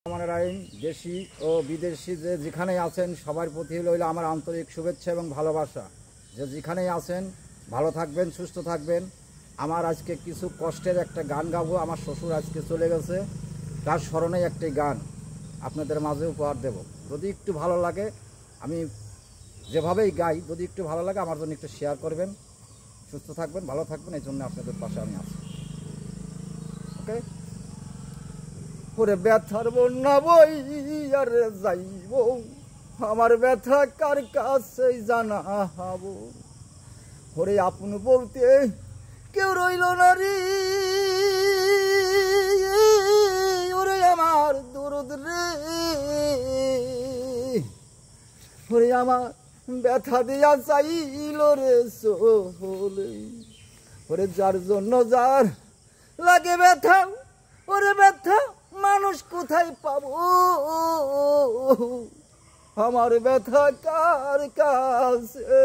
দেশি ও বিদেশি যেখানেই আছেন সবার প্রতি হইল আমার আন্তরিক শুভেচ্ছা এবং ভালোবাসা। যেখানেই আছেন ভালো থাকবেন, সুস্থ থাকবেন। আমার আজকে কিছু কষ্টের একটা গান গাবো। আমার শ্বশুর আজকে চলে গেছে, তার স্মরণে একটি গান আপনাদের মাঝে উপহার দেব। যদি একটু ভালো লাগে, আমি যেভাবেই গাই, যদি একটু ভালো লাগে আমার জন্য একটু শেয়ার করবেন। সুস্থ থাকবেন, ভালো থাকবেন, এই জন্য আপনাদের পাশে আমি আছি। ওকে। ওরে ব্যথার বন্যা বই আর যাইব, আমার ব্যথা কার কাছে জানাব। ওরে আপন বলতে কেউ রইল না রে, ওরে আমার দরদ রে। ওরে আমার ব্যথা দিয়া চাইল রে সোহলে। ওরে যার জন্য যার লাগে ব্যথা, ওরে ব্যথা মানুষ কোথায় পাবো। আমার ব্যথা কার কাছে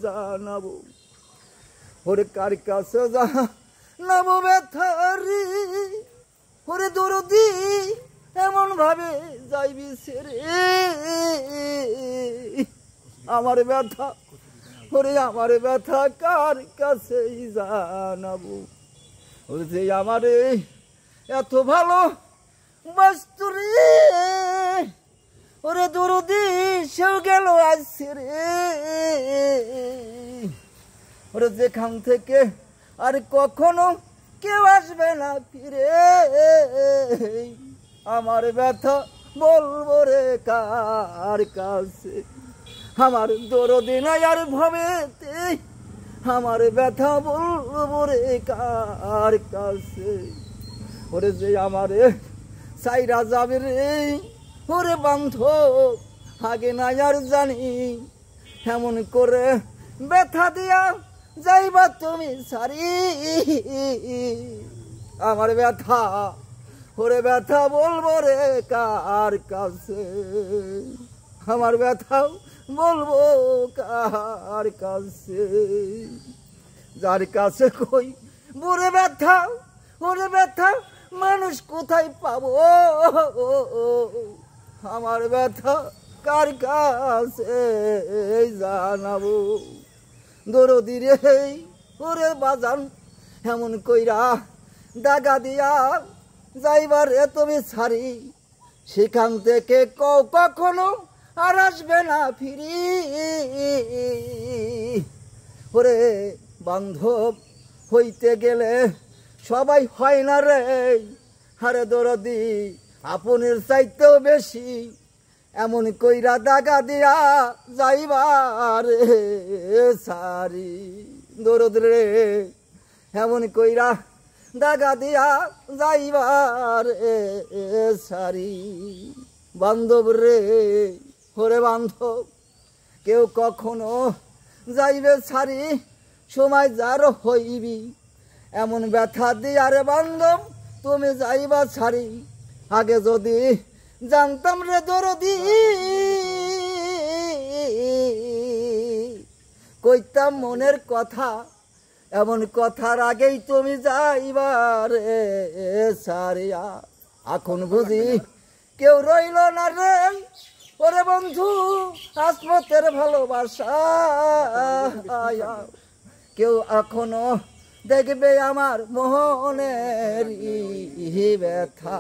জানাবো, ওরে কার কাছে জানাবো ব্যথা রে। ওরে দরদি এমন ভাবে যাইবি ছেড়ে আমার ব্যথা, ওরে আমার ব্যথা কার কাছে জানাবো। ওরে যে আমারে এত ভালো বাস্তু রে, ওরে দরদি সেও গেল আসছে রে। ওরে যেখান থেকে আর কখনো কেউ আসবে না ফিরে, আমার ব্যথা বলবো রে কার কাছে। আমার দরদি নাই আর ভবেতে, আমার ব্যথা বলবো রে কার কাছে। ওরে যে আমারে সাইরা যাবে রে, ওরে বান্ধব আগে না আর জানি, এমন করে ব্যথা দিয়া যাইবা তুমি সারি। আমার ব্যথা, ওরে ব্যথা বলবো রে কার কাছে। আমার ব্যথা বলবো কার কাছে, যার কাছে কই বুড়ে ব্যথা, ওরে ব্যথা মানুষ কোথায় পাবো। আমার ব্যথা কার কাছে জানাবো। দরদি রে ওরে বাজান এমন কইরা দাগা দিয়া যাইবার তুমি ছাড়ি, সেখান থেকে কখনো আর আসবে না ফিরি। ওরে বান্ধব হইতে গেলে সবাই হয় না রে, আরে দরদি আপনের চাইতেও বেশি এমন কইরা দাগা দিয়া যাইবার সারি। দরদ রে এমন কইরা দাগা দিয়া যাইবার সারি। বান্ধব রে, ওরে বান্ধব কেউ কখনো যাইবে সারি, সময় যার হইবি এমন ব্যথা দিয়া রে বান্ধব তুমি যাইবা ছাড়ি। আগে যদি জানতাম রে দরদি, কইতাম মনের কথা, এমন কথার আগেই তুমি যাইবা রে সারিয়া। এখন বুঝি কেউ রইল না রে, ওরে বন্ধু আসমতের ভালোবাসা। কেউ এখনো দেখবে আমার মোহনের ব্যথা।